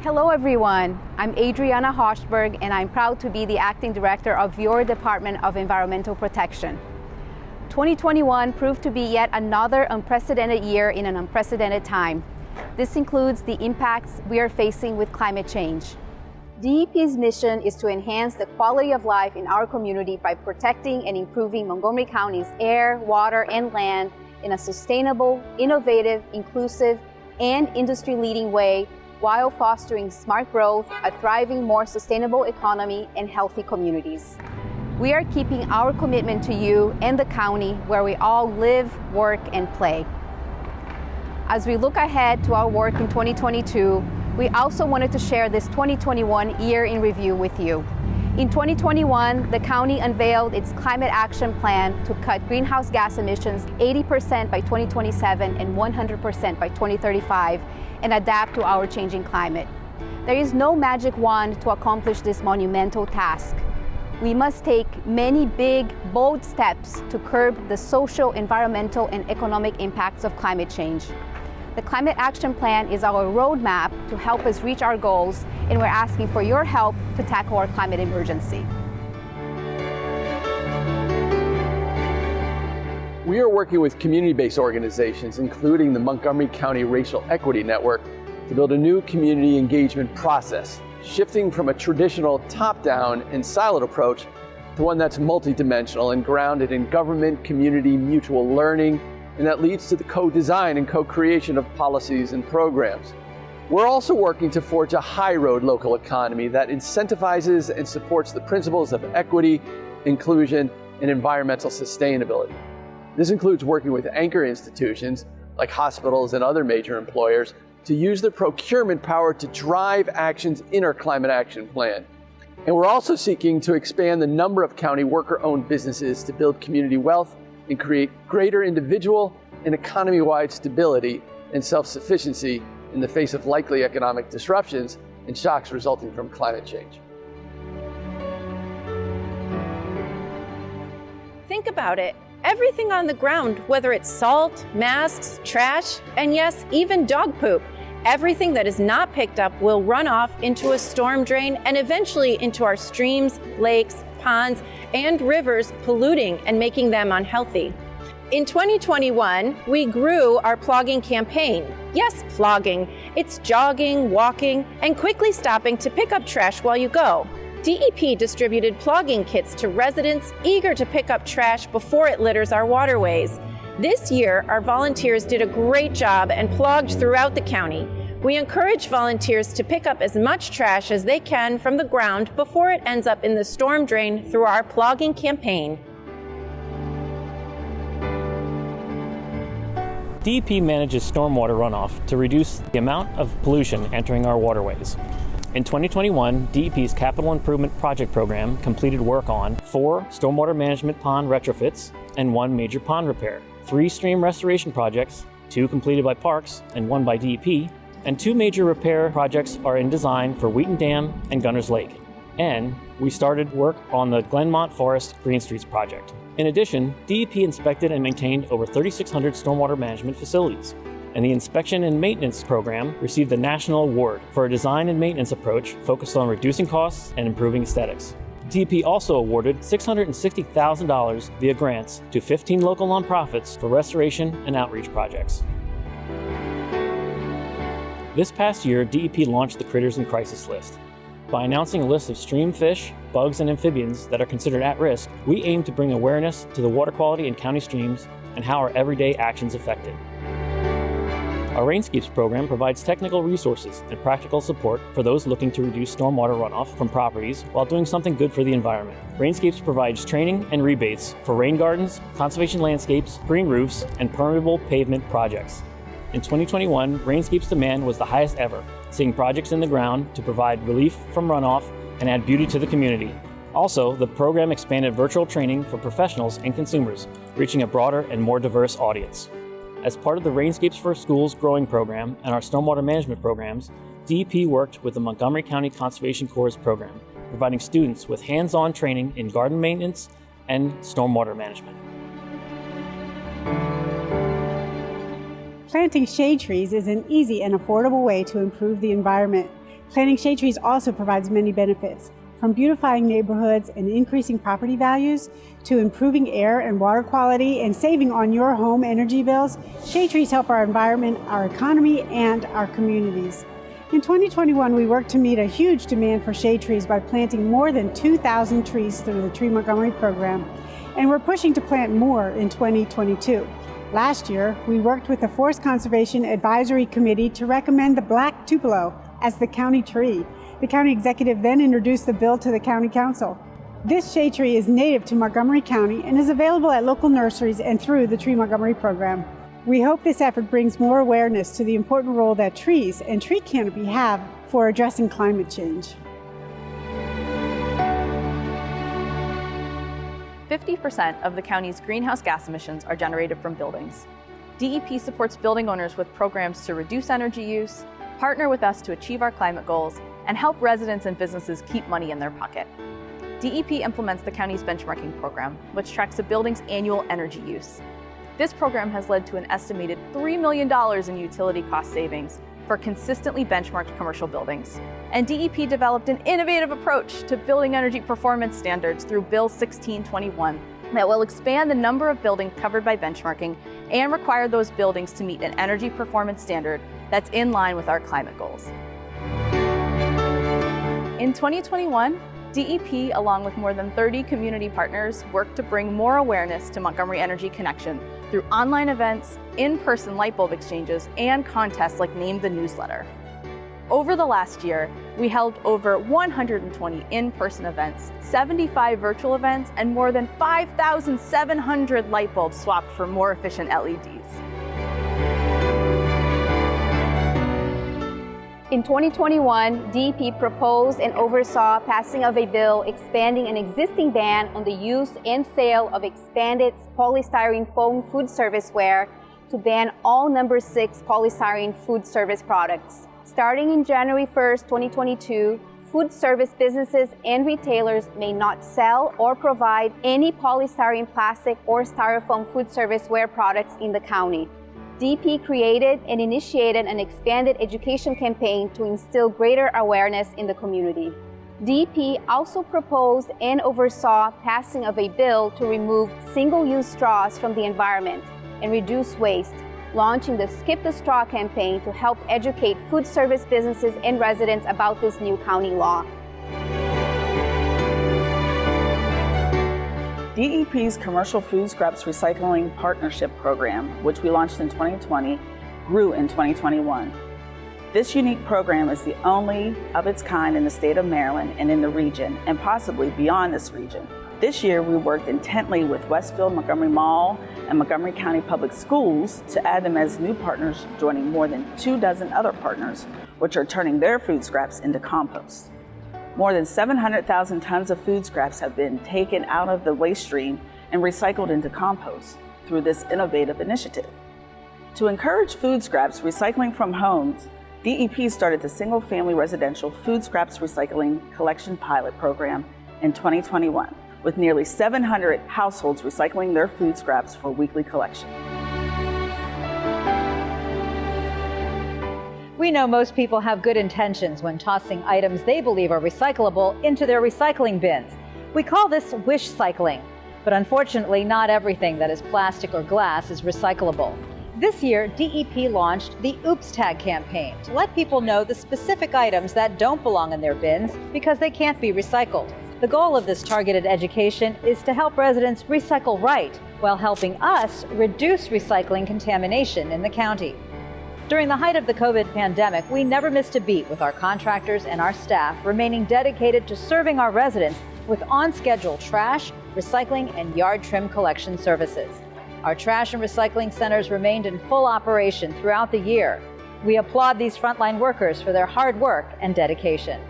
Hello everyone, I'm Adriana Hochberg and I'm proud to be the Acting Director of your Department of Environmental Protection. 2021 proved to be yet another unprecedented year in an unprecedented time. This includes the impacts we are facing with climate change. DEP's mission is to enhance the quality of life in our community by protecting and improving Montgomery County's air, water, and land in a sustainable, innovative, inclusive, and industry-leading way while fostering smart growth, a thriving, more sustainable economy, and healthy communities. We are keeping our commitment to you and the county where we all live, work, and play. As we look ahead to our work in 2022, we also wanted to share this 2021 year in review with you. In 2021, the county unveiled its climate action plan to cut greenhouse gas emissions 80% by 2027 and 100% by 2035 and adapt to our changing climate. There is no magic wand to accomplish this monumental task. We must take many big, bold steps to curb the social, environmental, and economic impacts of climate change. The Climate Action Plan is our roadmap to help us reach our goals, and we're asking for your help to tackle our climate emergency. We are working with community-based organizations, including the Montgomery County Racial Equity Network, to build a new community engagement process, shifting from a traditional top-down and siloed approach to one that's multidimensional and grounded in government, community, mutual learning, and that leads to the co-design and co-creation of policies and programs. We're also working to forge a high-road local economy that incentivizes and supports the principles of equity, inclusion, and environmental sustainability. This includes working with anchor institutions like hospitals and other major employers to use their procurement power to drive actions in our climate action plan. And we're also seeking to expand the number of county worker-owned businesses to build community wealth and create greater individual and economy-wide stability and self-sufficiency in the face of likely economic disruptions and shocks resulting from climate change. Think about it. Everything on the ground, whether it's salt, masks, trash, and yes, even dog poop, everything that is not picked up will run off into a storm drain and eventually into our streams, lakes, ponds, and rivers, polluting and making them unhealthy. In 2021, we grew our plogging campaign. Yes, plogging. It's jogging, walking, and quickly stopping to pick up trash while you go. DEP distributed plogging kits to residents eager to pick up trash before it litters our waterways. This year, our volunteers did a great job and plogged throughout the county. We encourage volunteers to pick up as much trash as they can from the ground before it ends up in the storm drain through our plogging campaign. DEP manages stormwater runoff to reduce the amount of pollution entering our waterways. In 2021, DEP's Capital Improvement Project Program completed work on 4 stormwater management pond retrofits and 1 major pond repair, 3 stream restoration projects, 2 completed by Parks and 1 by DEP, and 2 major repair projects are in design for Wheaton Dam and Gunners Lake. And we started work on the Glenmont Forest Green Streets project. In addition, DEP inspected and maintained over 3,600 stormwater management facilities. And the Inspection and Maintenance Program received the National Award for a design and maintenance approach focused on reducing costs and improving aesthetics. DEP also awarded $660,000 via grants to 15 local nonprofits for restoration and outreach projects. This past year, DEP launched the Critters in Crisis list. By announcing a list of stream fish, bugs, and amphibians that are considered at risk, we aim to bring awareness to the water quality in county streams and how our everyday actions affect it. Our Rainscapes program provides technical resources and practical support for those looking to reduce stormwater runoff from properties while doing something good for the environment. Rainscapes provides training and rebates for rain gardens, conservation landscapes, green roofs, and permeable pavement projects. In 2021, Rainscapes demand was the highest ever, seeing projects in the ground to provide relief from runoff and add beauty to the community. Also, the program expanded virtual training for professionals and consumers, reaching a broader and more diverse audience. As part of the Rainscapes for Schools growing program and our stormwater management programs, DEP worked with the Montgomery County Conservation Corps program, providing students with hands-on training in garden maintenance and stormwater management. Planting shade trees is an easy and affordable way to improve the environment. Planting shade trees also provides many benefits, from beautifying neighborhoods and increasing property values to improving air and water quality and saving on your home energy bills. Shade trees help our environment, our economy, and our communities. In 2021, we worked to meet a huge demand for shade trees by planting more than 2,000 trees through the Tree Montgomery program, and we're pushing to plant more in 2022. Last year, we worked with the Forest Conservation Advisory Committee to recommend the black tupelo as the county tree. The county executive then introduced the bill to the county council. This shade tree is native to Montgomery County and is available at local nurseries and through the Tree Montgomery program. We hope this effort brings more awareness to the important role that trees and tree canopy have for addressing climate change. 50% of the county's greenhouse gas emissions are generated from buildings. DEP supports building owners with programs to reduce energy use, partner with us to achieve our climate goals, and help residents and businesses keep money in their pocket. DEP implements the county's benchmarking program, which tracks a building's annual energy use. This program has led to an estimated $3 million in utility cost savings for consistently benchmarked commercial buildings. And DEP developed an innovative approach to building energy performance standards through Bill 1621 that will expand the number of buildings covered by benchmarking and require those buildings to meet an energy performance standard that's in line with our climate goals. In 2021, DEP, along with more than 30 community partners, worked to bring more awareness to Montgomery Energy Connection through online events, in-person light bulb exchanges, and contests like Name the Newsletter. Over the last year, we held over 120 in-person events, 75 virtual events, and more than 5,700 light bulbs swapped for more efficient LEDs. In 2021, DEP proposed and oversaw passing of a bill expanding an existing ban on the use and sale of expanded polystyrene foam food serviceware to ban all number 6 polystyrene food service products. Starting in January 1st, 2022, food service businesses and retailers may not sell or provide any polystyrene plastic or styrofoam food serviceware products in the county. DEP created and initiated an expanded education campaign to instill greater awareness in the community. DEP also proposed and oversaw passing of a bill to remove single-use straws from the environment and reduce waste, launching the Skip the Straw campaign to help educate food service businesses and residents about this new county law. DEP's Commercial Food Scraps Recycling Partnership Program, which we launched in 2020, grew in 2021. This unique program is the only of its kind in the state of Maryland and in the region, and possibly beyond this region. This year, we worked intently with Westfield Montgomery Mall and Montgomery County Public Schools to add them as new partners, joining more than 24 other partners, which are turning their food scraps into compost. More than 700,000 tons of food scraps have been taken out of the waste stream and recycled into compost through this innovative initiative. To encourage food scraps recycling from homes, DEP started the Single-Family Residential Food Scraps Recycling Collection Pilot Program in 2021, with nearly 700 households recycling their food scraps for weekly collection. We know most people have good intentions when tossing items they believe are recyclable into their recycling bins. We call this wish cycling, but unfortunately not everything that is plastic or glass is recyclable. This year, DEP launched the Oops Tag campaign to let people know the specific items that don't belong in their bins because they can't be recycled. The goal of this targeted education is to help residents recycle right while helping us reduce recycling contamination in the county. During the height of the COVID pandemic, we never missed a beat with our contractors and our staff remaining dedicated to serving our residents with on-schedule trash, recycling, and yard trim collection services. Our trash and recycling centers remained in full operation throughout the year. We applaud these frontline workers for their hard work and dedication.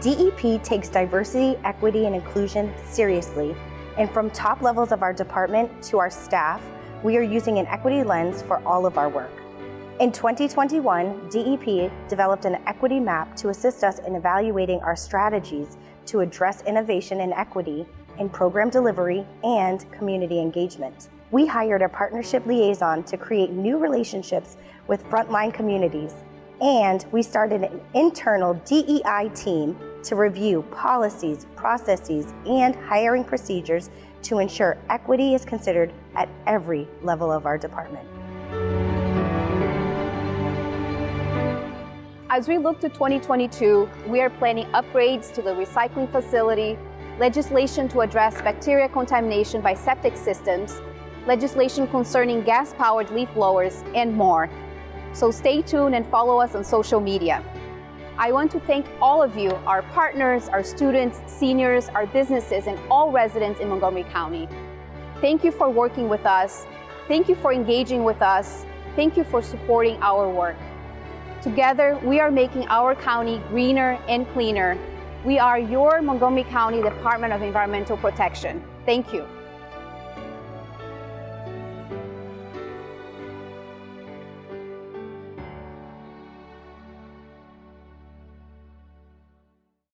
DEP takes diversity, equity, and inclusion seriously. And from top levels of our department to our staff, we are using an equity lens for all of our work. In 2021, DEP developed an equity map to assist us in evaluating our strategies to address innovation and equity in program delivery and community engagement. We hired a partnership liaison to create new relationships with frontline communities, and we started an internal DEI team to review policies, processes, and hiring procedures to ensure equity is considered at every level of our department. As we look to 2022, we are planning upgrades to the recycling facility, legislation to address bacteria contamination by septic systems, legislation concerning gas-powered leaf blowers, and more. So stay tuned and follow us on social media. I want to thank all of you, our partners, our students, seniors, our businesses, and all residents in Montgomery County. Thank you for working with us. Thank you for engaging with us. Thank you for supporting our work. Together, we are making our county greener and cleaner. We are your Montgomery County Department of Environmental Protection. Thank you.